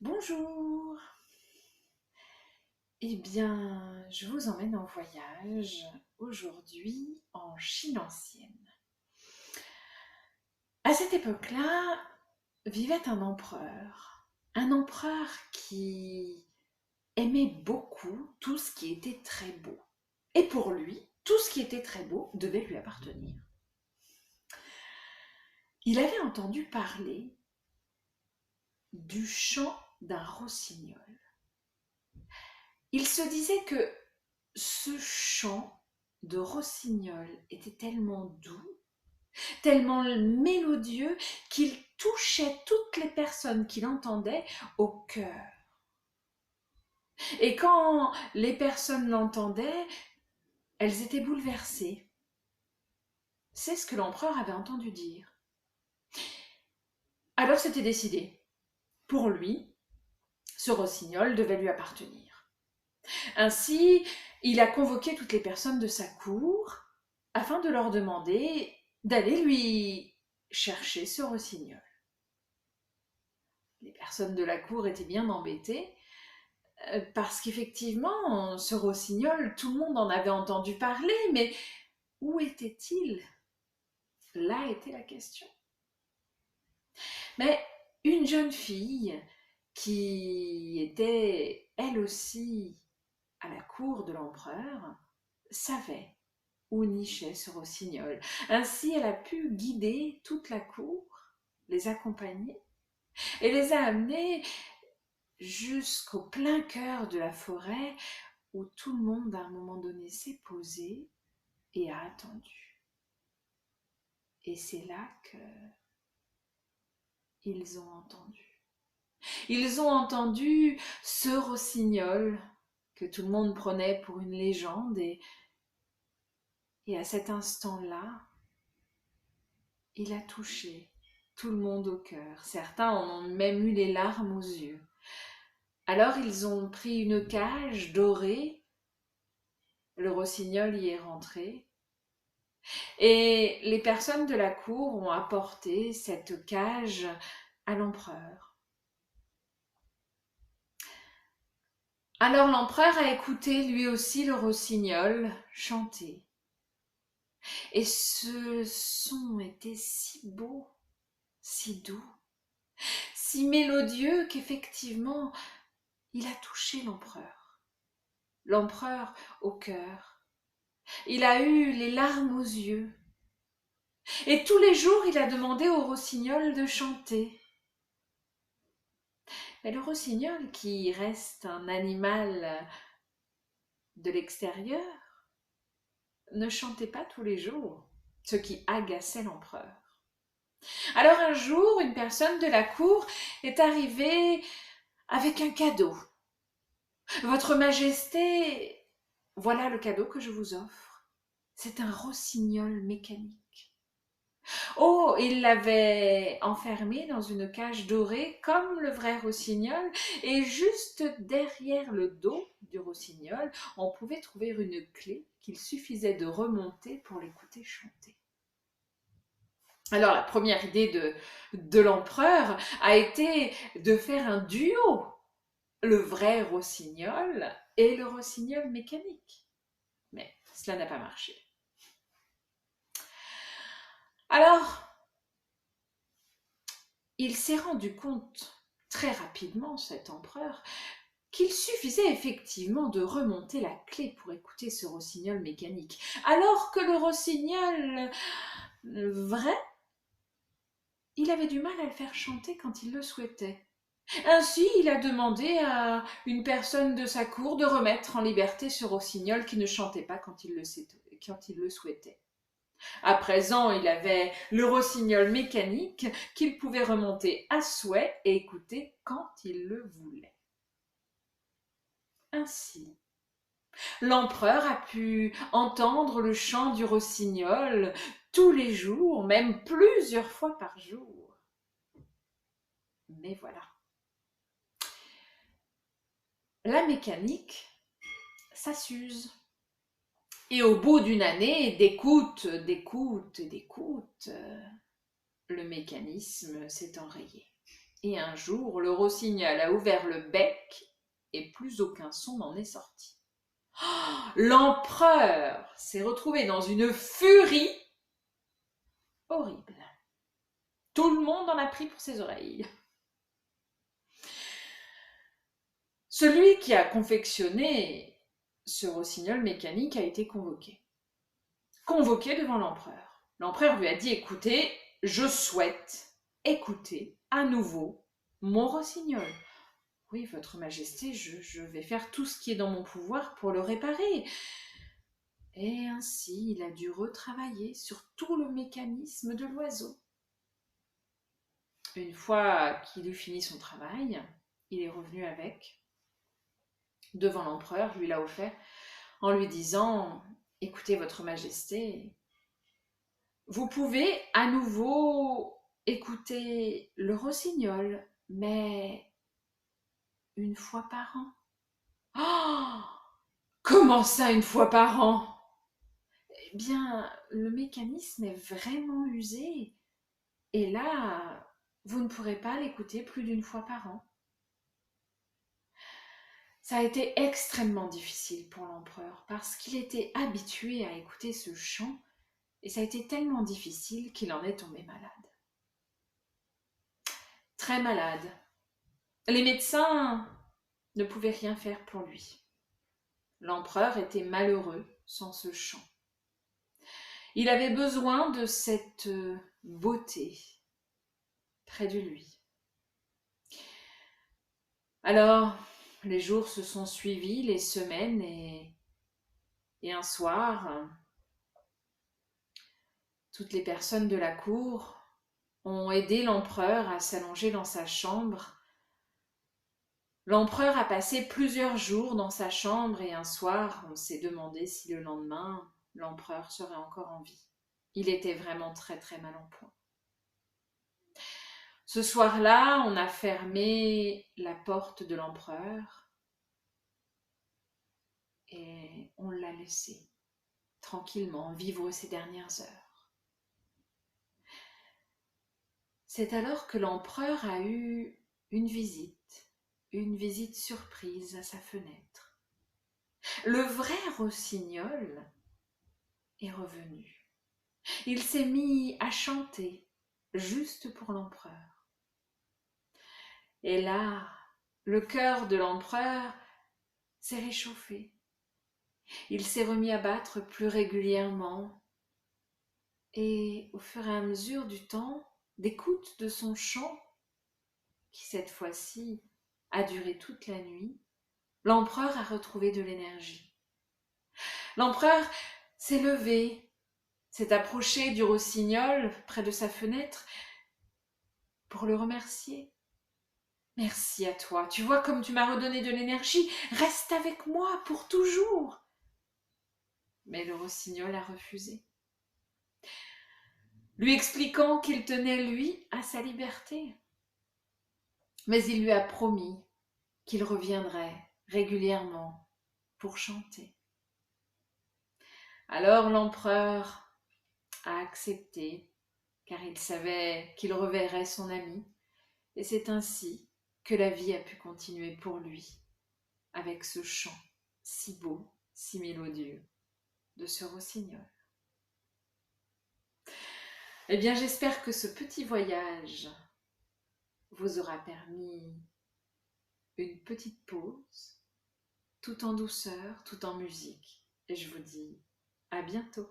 Bonjour. Eh bien, je vous emmène en voyage aujourd'hui en Chine ancienne. À cette époque-là, vivait un empereur qui aimait beaucoup tout ce qui était très beau. Et pour lui, tout ce qui était très beau devait lui appartenir. Il avait entendu parler du chant d'un rossignol. Il se disait que ce chant de rossignol était tellement doux, tellement mélodieux qu'il touchait toutes les personnes qui l'entendaient au cœur. Et quand les personnes l'entendaient, elles étaient bouleversées. C'est ce que l'empereur avait entendu dire. Alors c'était décidé. Pour lui, ce rossignol devait lui appartenir. Ainsi, il a convoqué toutes les personnes de sa cour afin de leur demander d'aller lui chercher ce rossignol. Les personnes de la cour étaient bien embêtées parce qu'effectivement, ce rossignol, tout le monde en avait entendu parler, mais où était-il? Là était la question. Mais une jeune fille qui était elle aussi à la cour de l'empereur savait où nichait ce rossignol. Ainsi, elle a pu guider toute la cour, les accompagner et les a amenés jusqu'au plein cœur de la forêt où tout le monde à un moment donné s'est posé et a attendu. Et c'est là qu'ils ont entendu. Ils ont entendu ce rossignol que tout le monde prenait pour une légende et à cet instant-là, il a touché tout le monde au cœur. Certains en ont même eu les larmes aux yeux. Alors ils ont pris une cage dorée, le rossignol y est rentré, et les personnes de la cour ont apporté cette cage à l'empereur. Alors l'empereur a écouté lui aussi le rossignol chanter. Et ce son était si beau, si doux, si mélodieux qu'effectivement, il a touché l'empereur. L'empereur au cœur. Il a eu les larmes aux yeux. Et tous les jours, il a demandé au rossignol de chanter. Mais le rossignol, qui reste un animal de l'extérieur, ne chantait pas tous les jours, ce qui agaçait l'empereur. Alors un jour, une personne de la cour est arrivée avec un cadeau. Votre Majesté, voilà le cadeau que je vous offre. C'est un rossignol mécanique. Oh, il l'avait enfermé dans une cage dorée comme le vrai rossignol et juste derrière le dos du rossignol, on pouvait trouver une clé qu'il suffisait de remonter pour l'écouter chanter. Alors la première idée de l'empereur a été de faire un duo, le vrai rossignol et le rossignol mécanique. Mais cela n'a pas marché. Alors, il s'est rendu compte très rapidement, cet empereur, qu'il suffisait effectivement de remonter la clé pour écouter ce rossignol mécanique, alors que le rossignol vrai, il avait du mal à le faire chanter quand il le souhaitait. Ainsi, il a demandé à une personne de sa cour de remettre en liberté ce rossignol qui ne chantait pas quand il le souhaitait. À présent, il avait le rossignol mécanique qu'il pouvait remonter à souhait et écouter quand il le voulait. Ainsi, l'empereur a pu entendre le chant du rossignol tous les jours, même plusieurs fois par jour. Mais voilà. La mécanique, ça s'use. Et au bout d'une année d'écoute, le mécanisme s'est enrayé. Et un jour, le rossignol a ouvert le bec et plus aucun son n'en est sorti. L'empereur s'est retrouvé dans une furie horrible. Tout le monde en a pris pour ses oreilles. Celui qui a confectionné ce rossignol mécanique a été convoqué. Convoqué devant l'empereur. L'empereur lui a dit « Écoutez, je souhaite écouter à nouveau mon rossignol. Oui, votre majesté, je vais faire tout ce qui est dans mon pouvoir pour le réparer. » Et ainsi, il a dû retravailler sur tout le mécanisme de l'oiseau. Une fois qu'il eut fini son travail, il est revenu avec, devant l'empereur, lui l'a offert, en lui disant « Écoutez, votre majesté, vous pouvez à nouveau écouter le rossignol, mais une fois par an. » Oh, comment ça, une fois par an? Eh bien, le mécanisme est vraiment usé. Et là, vous ne pourrez pas l'écouter plus d'une fois par an. Ça a été extrêmement difficile pour l'empereur parce qu'il était habitué à écouter ce chant et ça a été tellement difficile qu'il en est tombé malade. Très malade. Les médecins ne pouvaient rien faire pour lui. L'empereur était malheureux sans ce chant. Il avait besoin de cette beauté près de lui. Alors, les jours se sont suivis, les semaines, et un soir, toutes les personnes de la cour ont aidé l'empereur à s'allonger dans sa chambre. L'empereur a passé plusieurs jours dans sa chambre et un soir, on s'est demandé si le lendemain, l'empereur serait encore en vie. Il était vraiment très très mal en point. Ce soir-là, on a fermé la porte de l'empereur et on l'a laissé tranquillement vivre ses dernières heures. C'est alors que l'empereur a eu une visite surprise à sa fenêtre. Le vrai rossignol est revenu. Il s'est mis à chanter juste pour l'empereur. Et là, le cœur de l'empereur s'est réchauffé. Il s'est remis à battre plus régulièrement et au fur et à mesure du temps, d'écoute de son chant, qui cette fois-ci a duré toute la nuit, l'empereur a retrouvé de l'énergie. L'empereur s'est levé, s'est approché du rossignol près de sa fenêtre pour le remercier. « Merci à toi, tu vois comme tu m'as redonné de l'énergie, reste avec moi pour toujours. » Mais le rossignol a refusé, lui expliquant qu'il tenait, lui, à sa liberté. Mais il lui a promis qu'il reviendrait régulièrement pour chanter. Alors l'empereur a accepté, car il savait qu'il reverrait son ami, et c'est ainsi que la vie a pu continuer pour lui, avec ce chant si beau, si mélodieux de ce rossignol. Eh bien, j'espère que ce petit voyage vous aura permis une petite pause, tout en douceur, tout en musique. Et je vous dis à bientôt.